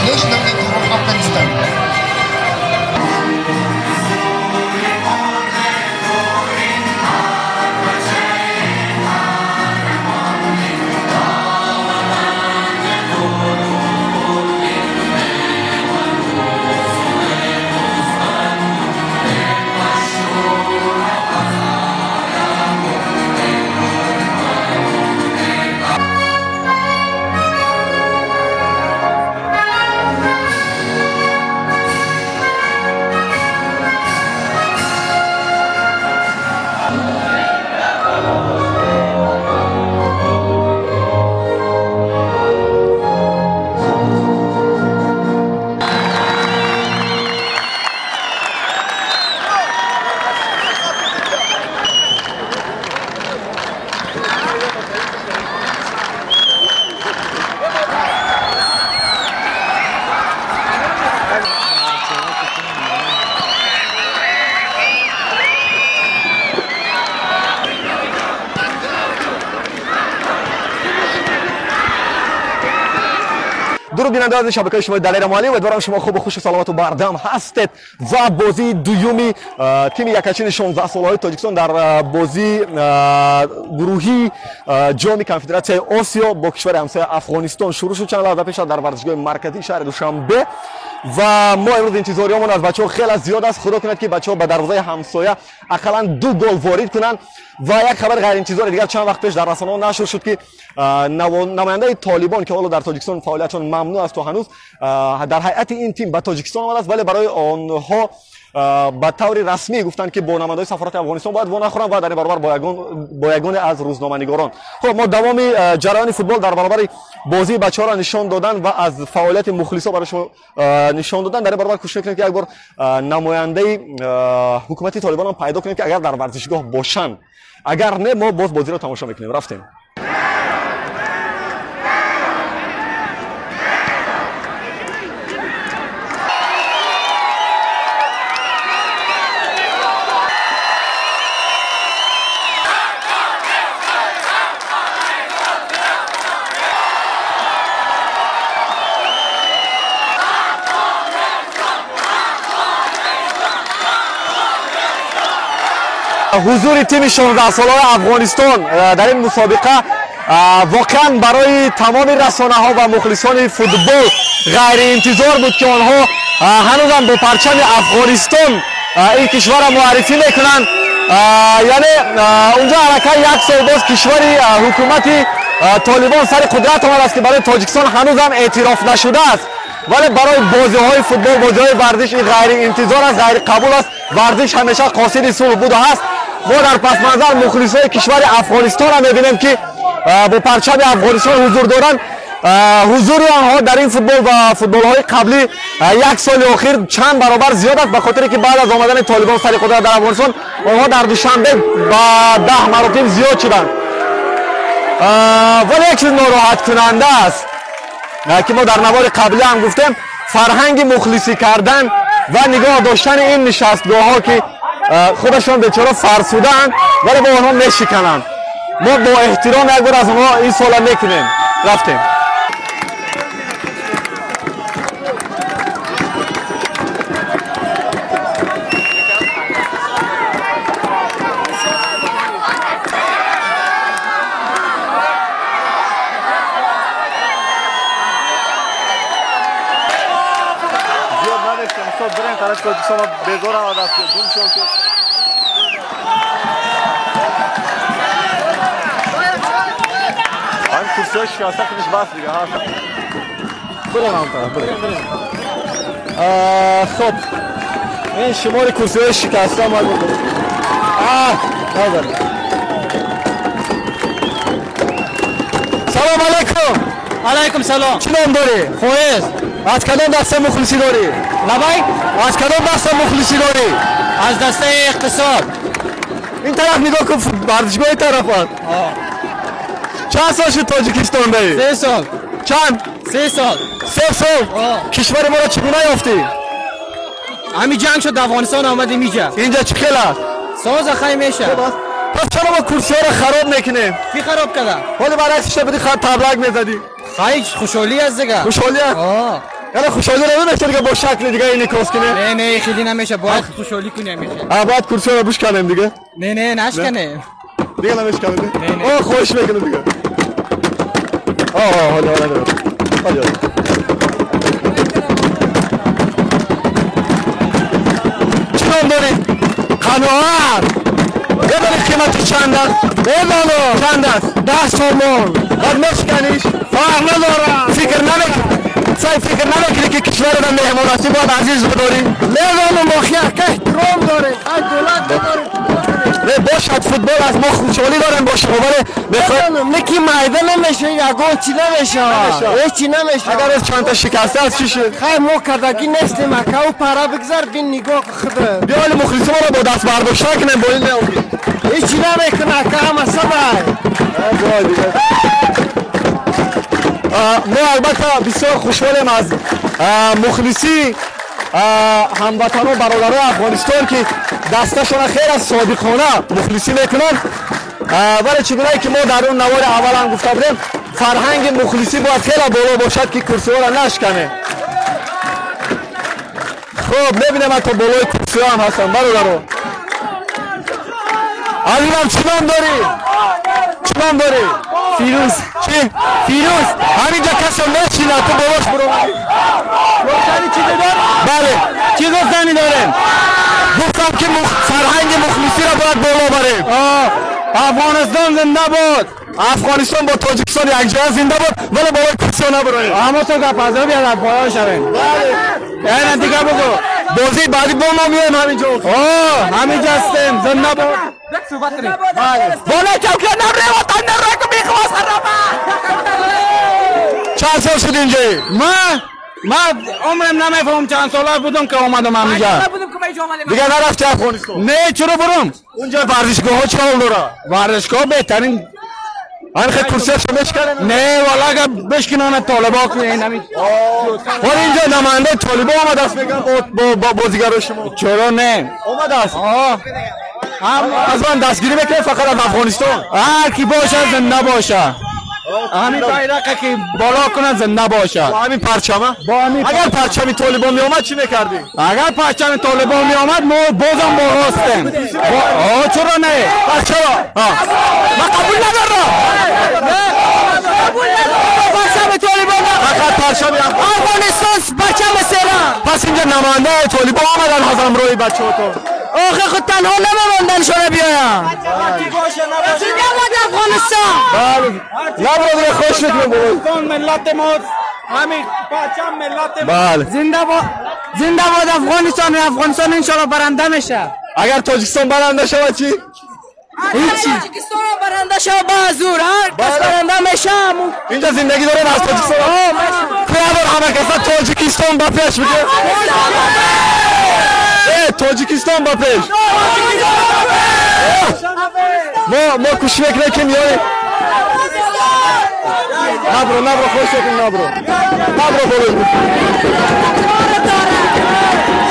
national anthem of Afghanistan. درود بینندگان شبکه شما دلایل مالی، امیدوارم شما خوب و خوش و سلامت و بردم هستید. و بازی دومی تیم یکچین 16 ساله تاجیکستان در بازی گروهی جام کنفدراسیون آسیا با کشور همسایه افغانستان شروع شد چند لحظه پیش در ورزشگاه مرکزی شهر دوشنبه. و ما امروز انتظاریمون از بچه‌ها خیلی زیاد است. خدا کنه که بچه‌ها به دروازه همسایه اقلا 2 گل وارد کنند. و یک خبر غیر انتظاری دیگر چند وقت پیش در رسانه‌ها نشر شد که نماینده طالبان که حالا در تاجیکستان فعالیتشون ممنوع است و هنوز در هیئت این تیم به تاجیکستان آمده است، ولی برای آنها به طور رسمی گفتند که با نمایندگان سفارت افغانستان باید وانخورن و در این برابر با یگان از روزنامه‌نگاران. خب ما دوام جریان فوتبال در برابر بازی بچه‌ها را نشان دادن و از فعالیت مخلصا برایش نشان دادن. در این برابر کوشش کنیم که یک بار نماینده حکومت طالبان هم پیدا کنیم که اگر در ورزشگاه باشن، اگر نه ما باز بازی را تماشا میکنیم. رفتیم. حضور تیم 16 ساله افغانستان در این مسابقه واقعا برای تمام رسانه‌ها و مخلصان فوتبال غیر انتظار بود که آنها هنوز هم با پرچم افغانستان این کشور را معرفی میکنند. یعنی اونجا حرکت یک سال باز کشوری حکومت طالبان سر قدرت آمده است که برای تاجیکستان هنوز هم اعتراف نشده است، ولی برای بازی‌های فوتبال، بازی‌های ورزش غیر انتظار است، غیر قبول است. ورزش همیشه قاصد صلح بوده است. ما در پس منظر مخلصای کشور افغانستان را می‌بینیم که با پرچم افغانستان حضور دارند. حضور آنها در این فوتبال و فوتبال‌های قبلی یک سال اخیر چند برابر زیاد است، به خاطر که بعد از آمدن طالبان سر قدرت در افغانستان آنها در دوشنبه با 10 مراتب زیاد شدند. ولی یک چیز ناراحت کننده است که ما در نوار قبلی هم گفتیم، فرهنگ مخلصی کردن و نگاه داشتن این نشستگاه‌ها که خودشان بیچاره فرسودند ولی با آنها میشکنند. ما با احترام یک بار از آنها این سوال میکنیم. رفتیم. بریم طرف تاجیکستان بگذار عادت دوم شون که این کرسی‌های شکسته کنش بس دیگه ها. بریم هم طرف بریم. خب این شمار کرسی‌های شکسته ما بکنیم. نظر سلام علیکم. علیکم سلام. چی نام داری؟ فویز. از کدام دسته مخلصی داری؟ لبای؟ از کدام دسته مخلصی داری؟ از دسته اقتصاد. این طرف نگاه کن، ورزشگاه این طرف هست. چند سال شد تاجیکستان داری؟ 3 سال. چند؟ 3 سال. 3 سال؟ کشور ما را چگونه یافتی؟ همین جنگ شد افغانستان آمدیم اینجا. اینجا چه خیلی است؟ ساز خیلی میشه. پس چرا ما کرسی ها را خراب میکنیم؟ کی خراب کرده؟ ولی برای ایستش بدی تبلک میزدی. خیلی خوشحالی است دیگه. خوشحالی است؟ یعنی خوشحالی نمیشه دیگه با شکل دیگه این کاس کنه. نه خیلی نمیشه باید خوشحالی کنیم میشه. باید کرسی رو بشکنیم دیگه. نه نشکنه. دیگه نمیشکنیم. اوه خوش میکنه دیگه. حالا چون داری قناعت ببینید قیمتش چند است؟ چند است؟ 10 تومان. بعد میشکنیش؟ فرق نداره. فکر نمیکنی که کشور و مهماناتی باید عزیز بداری؟ لیوان مخیه که احترام داره. ای دولت داره. باشد فوتبال از ما خوشحالی داریم باشه ولی بخوام نکی میده نمیشه یا گل چی نمیشه. هیچی نمیشه. اگر از چند تا شکسته از چی شد؟ خیر ما کردگی نیستیم که او پرا بگذار بین نگاه خود. بیا ولی مخلصی ما رو با دست برداشته کنیم با این نمیگی. هیچی نمیکنه که همه سبای. ما البته بسیار خوشحالیم از مخلصی هموطنان برادران افغانستان که دستشون خیر از صادقانه مخلصی میکنن ولی چگونه که ما در اون نوار اول هم گفته بودیم فرهنگ مخلصی باید خیلی بالا باشد که کرسی ها را نشکنه. خب میبینیم تا بالای کرسی ها هم هستن برادران. علیرام چی نام داری؟ فیروز. چی؟ فیروز. همینجا کسی میچینه تو بالاش برو. گفتنی چی داریم؟ بله. چی گفتنی داریم؟ گفتم که فرهنگ مخلصی را باید بالا بریم. افغانستان زنده بود. افغانستان با تاجیکستان یک جای زنده بود ولی بالای کرسی ها نبراییم. اما تو که پذیر بیاد پایان شویم. بله. اینه دیگه بگو. بازی بعدی با ما میایم همینجا. همینجا هستیم زنده بود. بالا چوکه نبره وطن را که میخواست خرابه. چند سال شد اینجا؟ من عمرم نمیفهم چند ساله بودم که اومدم همینجا. دیگه نرفتی افغانستان؟ نه چرا برم؟ اونجا ورزشگاه ها چه حال داره؟ ورزشگاه بهترین خیلی کرسی هاشو میشکنن؟ نه والا اگر بشکنن طالبا کنه نمی ولی اینجا نماینده طالبا آمده است میگن با بازیگرای شما. چرا نه؟ آمده است. از من دستگیری میکنه فقط از افغانستان. هر کی باشه زنده باشه. همین بایرقه که بالا کنه زنده باشه. با همین پرچمه؟ اگر پرچم طالبان می آمد چی میکردی؟ اگر پرچم طالبان می آمد ما بازم با راستیم. چرا نه؟ چرا؟ من قبول ندارم. پرچم طالبان فقط پرچم افغانستان پرچم سیرا. پس اینجا نماینده طالبان آمدن از همراه بچه‌هاتون. آخه خود تنها نمیموندن شده بیایم. زنده باد افغانستان. بله. نبرو دیگه خوش میکنم. ملت ما همین پرچم ملت ما. بله. زنده باد افغانستان. افغانستان انشالله برنده میشه. اگر تاجیکستان برنده شود چی؟ هیچی. تاجیکستان برنده شود با زور. کس برنده میشه. اینجا زندگی دارن از تاجیکستان. خیابان همه کسا تاجیکستان با پیش میگه. تاجیکستان با پیش. ما کشی میکنه که میای. نبرو خوش کن نبرو بولو.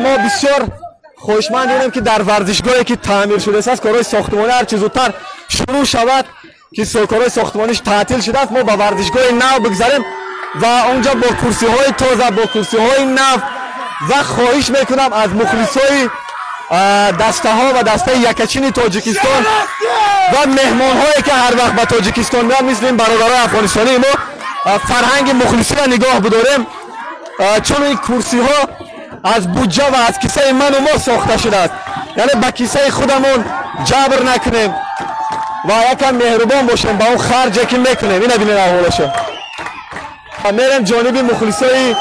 ما بسیار خوشمندیم که در ورزشگاهی که تعمیر شده است کارهای ساختمانی هر چه زودتر شروع شود که کارهای ساختمانیش تعطیل شده است ما با ورزشگاه نو بگذاریم و اونجا با کرسی های تازه با کرسی های نو و خواهش میکنم از مخلصای دسته ها و دسته یکچین تاجیکستان و مهمان هایی که هر وقت به تاجیکستان میان مثل این برادران افغانستانی ما فرهنگ مخلصی را نگاه بداریم چون این کرسی ها از بودجه و از کیسه من و ما ساخته شده است یعنی به کیسه خودمون جبر نکنیم و یکم مهربان باشیم با اون خرجی که میکنیم این ببینید احوالش میرم جانب مخلصای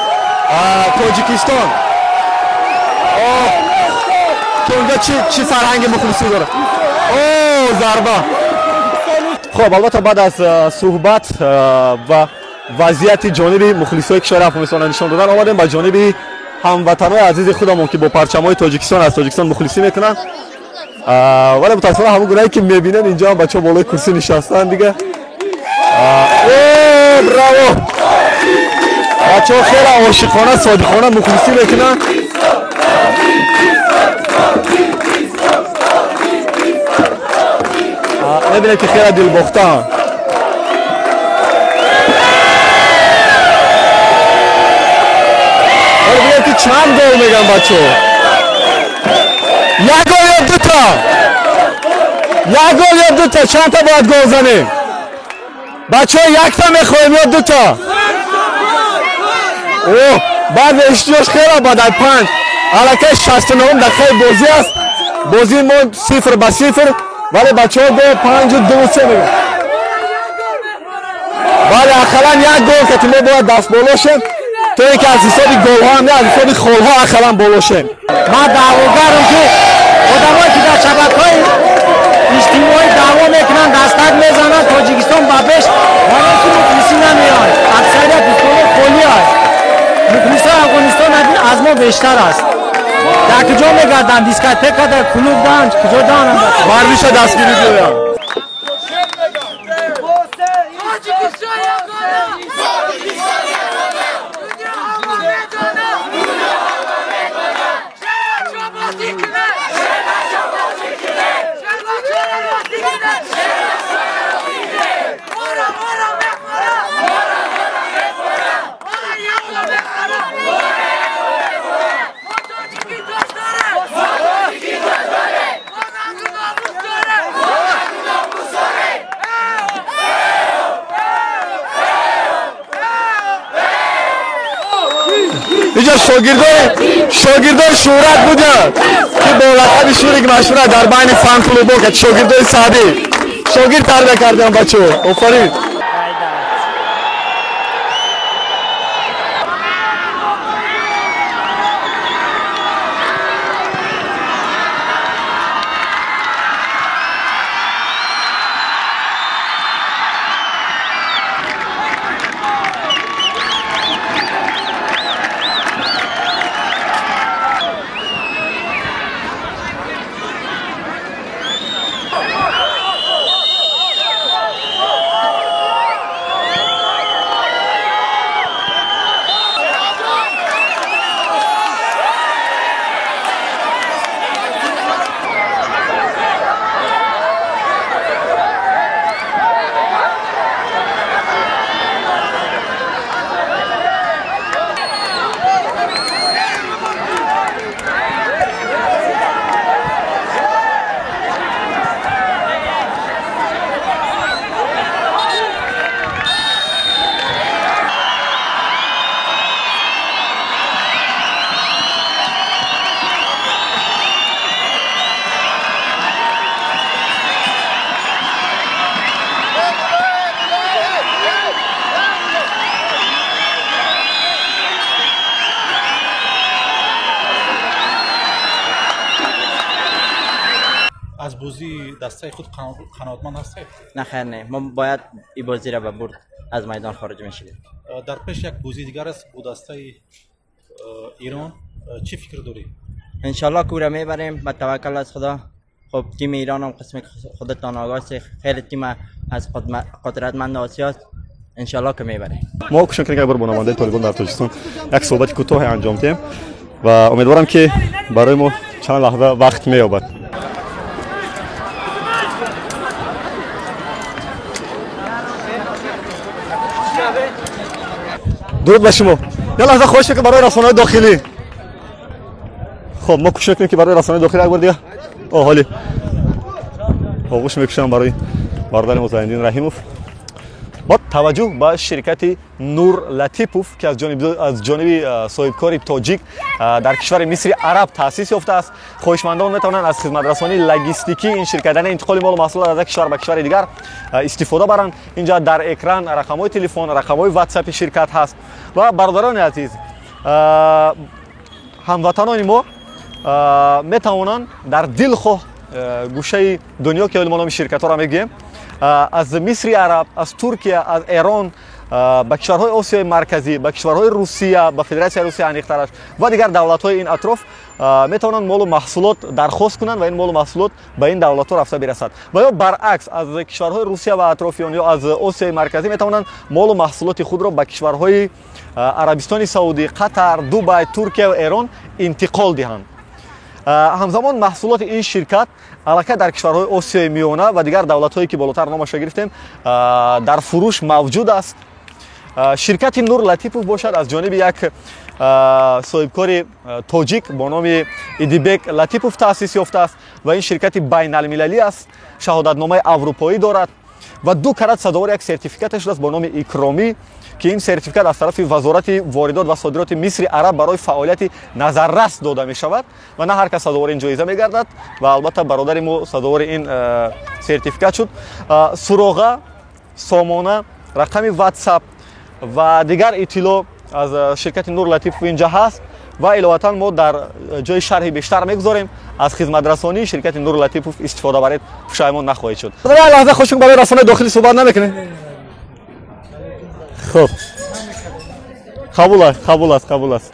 تاجیکستان که اونجا چی فرهنگ مخلصی داره. ضربه. خب البته بعد از صحبت و وضعیت جانب مخلصای کشور افغانستان نشان دادن آمدیم با جانب هموطنان عزیز خودمون که با پرچم‌های تاجیکستان از تاجیکستان مخلصی میکنن ولی متأسفانه همون گونه‌ای که میبینن اینجا بچه‌ها بالای کرسی نشستن دیگه. براو. بچه‌ها خیلی عاشقانه صادقانه مخلصی میکنن. میبینه که خیلی دلباخته هم حالا بگم که چند گل میگم بچه ها. یک گل یا دوتا؟ یک گل یا دوتا؟ چند تا باید گل زنیم؟ بچه ها یک تا میخوایم یا دوتا؟ اوه بعد اشتیاش خیلی باید 5 علاکه 69 دقیقه بازی است. بازی ما 0-0 ولی بچه ها گل 5 و 2 میگم. ولی اقلا یک گل که تیمه باید دست بالا شد تو اینکه از حسابی گل ها هم نه از حسابی خول ها اقلا بالا شد. من دعواگرم که آدمایی که در شبکه‌های اجتماعی دعوا میکنن دستک میزنن تاجیکستان بابش ولی که مخلصی نمیاد اکثریت دوستان خالی است. مخلصان افغانستان از ما بیشتر است. در کجا میگردن دیسکوتک در کلوب دانج کجا دارن ورزش دستگیری بیایم. اینجا شاگردای شهرت بودن که با لقب شوری که مشهوره در بین فن کلوبا که شاگردای سعدی شاگرد تربیت کردن بچه‌ها. آفرین. از بازی دسته خود قناعتمند هستید؟ نه خیر نه ما باید این بازی را به برد از میدان خارج میشیم. در پیش یک بازی دیگر است با دسته ایران چی فکر داری؟ انشالله که او را میبریم با توکل از خدا. خب تیم ایران هم قسم خودتان آگاه خیلی تیم از قدرتمند آسیا است. انشالله که میبریم. ما کوشش می‌کنیم که بر بنماینده طالبان در تاجیکستان یک صحبت کوتاه انجام دهیم و امیدوارم که برای ما چند لحظه وقت می‌یابد. درود به شما. یه لحظه خواهش که برای رسانه‌های داخلی. خب ما کوشش می‌کنیم که برای رسانه‌های داخلی یک بار دیگه حالی آغوش می‌کشم برای برادر مزاحم‌الدین رحیموف با توجه به شرکت نور لطیفوف که از جانب صاحبکار تاجیک در کشور مصر عرب تأسیس یافته است. خواهشمندان میتوانند از خدمت رسانی لوجستیکی این شرکت یعنی انتقال مال و محصولات از یک کشور به کشور دیگر استفاده برند. اینجا در اکران رقم‌های تلفن، رقم‌های واتساپ شرکت هست و برادران عزیز هموطنان ما میتوانند در دلخواه گوشه دنیا که ما نام شرکت‌ها را میگیم از مصر عرب، از ترکیه، از ایران به کشورهای آسیای مرکزی، به کشورهای روسیه، به فدراسیون روسیه انیخترش و دیگر دولت‌های این اطراف میتوانند مال و محصولات درخواست کنند و این مال و محصولات به این دولت‌ها رفته برسد. و یا برعکس از کشورهای روسیه و اطرافیان یا از آسیای مرکزی میتوانند مال و محصولات خود را به کشورهای عربستان سعودی، قطر، دبی، ترکیه و ایران انتقال دهند. همزمان محصولات این شرکت علاقه در کشورهای آسیای میانه و دیگر دولت‌هایی که بالاتر نامش گرفتیم در فروش موجود است ширкати Нур Латипов бошад аз ҷониби як соҳибкори тоҷик бо номи Идибек Латипов таъсис ёфтааст ва ин ширкати байналмилалӣ аст, шаҳодатномаи аврупоӣ дорад ва 2 карат садовори як сертификате шудааст бо номи Икромӣ, ки ин сертификат аз тарафи вазорати воридот ва содироти Мисри Араб барои фаъолияти назаррас дода мешавад ва на ҳар кас садовори ин ҷоиза мегардад ва албатта бародари мо садовори ин сертификат шуд. суроға, сомона, рақами WhatsApp ва дигар иттилоъ аз ширкати Нур Латипов инҷа ҳаст ва иловатан мо дар ҷои шарҳи бештар мегузорем. аз хизматрасонии ширкати Нур Латипов истифода баред, пушаймон нахоҳед шуд. лаҳза хушук барои расонаи дохилӣ суҳбат намекунед? خب قبول است.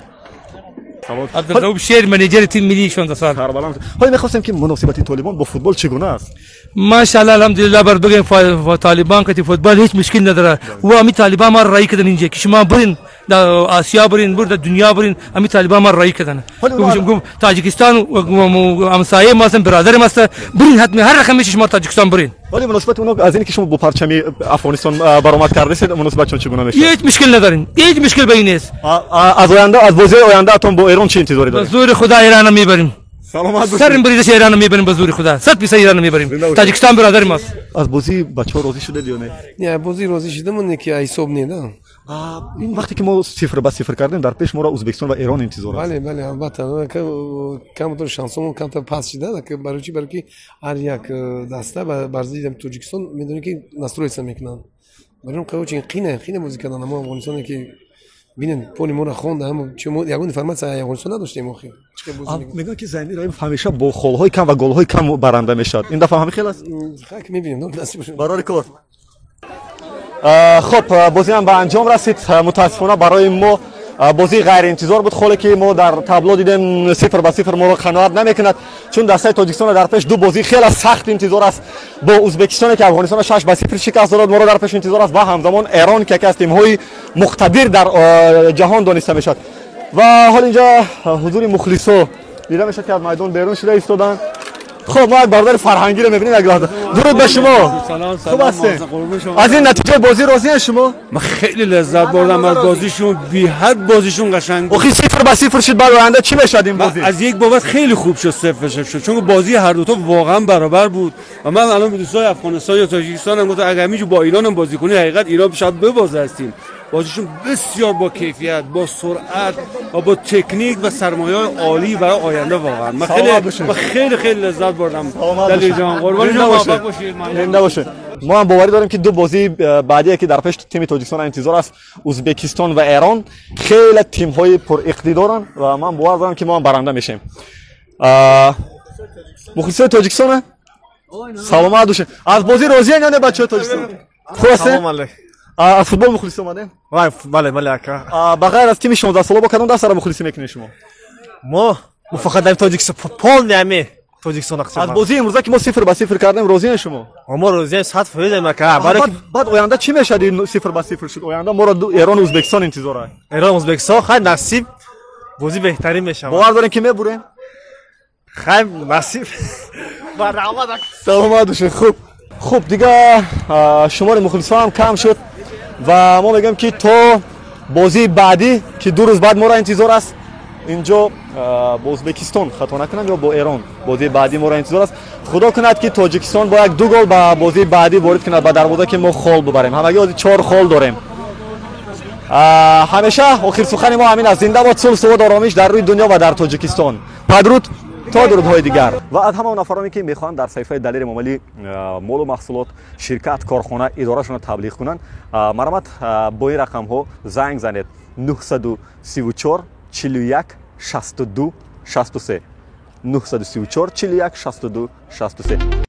عبدالرؤوف شیر منیجر تیم ملی 16 سال. حالا می‌خواستم که مناسبت طالبان با فوتبال چگونه است؟ ماشاءالله الحمدلله بر بگیم طالبان که فوتبال هیچ مشکل نداره و امی طالبان ما رای کردن اینجا که شما برین در آسیا برین در دنیا برین امی طالبان ما رای کردن گفتم تاجیکستان و همسایه ما هستن برادر ما هستن برین حتما هر رقمی شما تاجیکستان برین. ولی مناسبت اونها از اینکه شما با پرچم افغانستان برآمد کردید مناسبتشون چگونه میشه؟ هیچ مشکل ندارین، هیچ مشکل بین نیست. از آینده از بازی آینده اتون با ایران چه انتظاری دارید؟ زور خدا ایران میبریم. سلامت باشید. سرم بریدش ایران میبریم به زور خدا. 100% ایران میبریم. تاجیکستان برادر ماست. از بازی بچه‌ها راضی شده یا نه؟ نه بازی راضی شدم که حساب نیست. این وقتی که ما 0-0 کردیم در پیش ما را ازبکستان و ایران انتظار است. بله البته که کم تو شانسمون کم تا پاس شده که برای چی هر یک دسته برزیدم تاجیکستان میدونی که نسترویس میکنن. برام که قینه بازی کردن ما افغانستان که ببینن پولی ما را خوند هم چه یگون فرمت افغانستان نداشتیم آخه. میگن که زمین را همیشه با خالهای کم و گلهای کم برنده میشد. این دفعه همین خیلی است. خاک میبینیم نصیب شد. برای کار. خب بازی هم به انجام رسید. متاسفانه برای ما بازی غیر انتظار بود. خالی که ما در تابلو دیدیم 0-0 ما را قناعت نمیکند چون دسته تاجیکستان در پیش 2 بازی خیلی سخت انتظار است. با ازبکستان که افغانستان 6-0 شکست داد ما را در پیش انتظار است و همزمان ایران که یکی از تیم‌های مقتدر در جهان دانسته میشد. و حال اینجا حضور مخلصا دیده میشد که از میدان بیرون شده ایستادن. خب ما یک برادر فرهنگی رو می‌بینیم. یک لحظه درود به شما. خوب هستین؟ از این نتیجه بازی راضی هستین شما؟ من خیلی لذت بردم از بازیشون، بی حد بازیشون قشنگ بود. آخه 0-0 شد بعد آینده چی میشد این بازی؟ از یک بابت خیلی خوب شد 0-0 شد چون بازی هر دو تا واقعا برابر بود و من الان به دوستای افغانستان یا تاجیکستان هم گفتم اگه همینجوری با ایران هم بازی کنی حقیقت ایران شاید ببازه هستیم. بازیشون بسیار با کیفیت، با سرعت و با تکنیک و سرمایه عالی برای آینده واقعا. من خیلی لذت بردم. دلیل جان قربان شما موفق باشید. زنده باشه. ما هم باوری داریم که 2 بازی بعدی که در پیش تیم تاجیکستان انتظار است ازبکستان و ایران خیلی تیم‌های پر اقتدارن و من باور دارم که ما هم برنده میشیم. مخلصای تاجیکستان سلامت باشید. از بازی راضی یا نه بچه‌ها تاجیکستان؟ خوبه؟ از فوتبال مخلصی اومدین؟ بله اکا. بغیر از تیم 16 ساله با کدوم دست سره مخلصی میکنید شما؟ ما فقط در تاجیکستان فوتبال نمی تاجیکستان اقصا. از بازی امروز که ما 0-0 کردیم راضی شما؟ ما راضی 100% اکا. بعد آینده چی میشه این 0-0 شد؟ آینده ما را ایران و ازبکستان انتظار است. ایران ازبکستان خیلی نصیب بازی بهتری میشه. باور دارین که میبرین؟ خیلی نصیب. برنامه سلامت باشید. خوب دیگه شمار مخلصان هم کم شد و ما میگم که تا بازی بعدی که 2 روز بعد ما را انتظار است اینجا با ازبکستان خطا نکنم یا با ایران بازی بعدی ما را انتظار است. خدا کند که تاجیکستان با 1-2 گل به بازی بعدی وارد کند و در مورد که ما خال ببریم. همگی 4 خال داریم. همیشه آخر سخن ما همین است. زنده باد صلح و آرامش در روی دنیا و در تاجیکستان. بدرود تا درودهای دیگر. و از همه نفرانی که میخوان در صفحه دلیر معاملی مال و محصولات شرکت کارخانه ادارهشون تبلیغ کنن مرامت با این رقم ها زنگ زنید 934 41 62 63 934 41 62 63.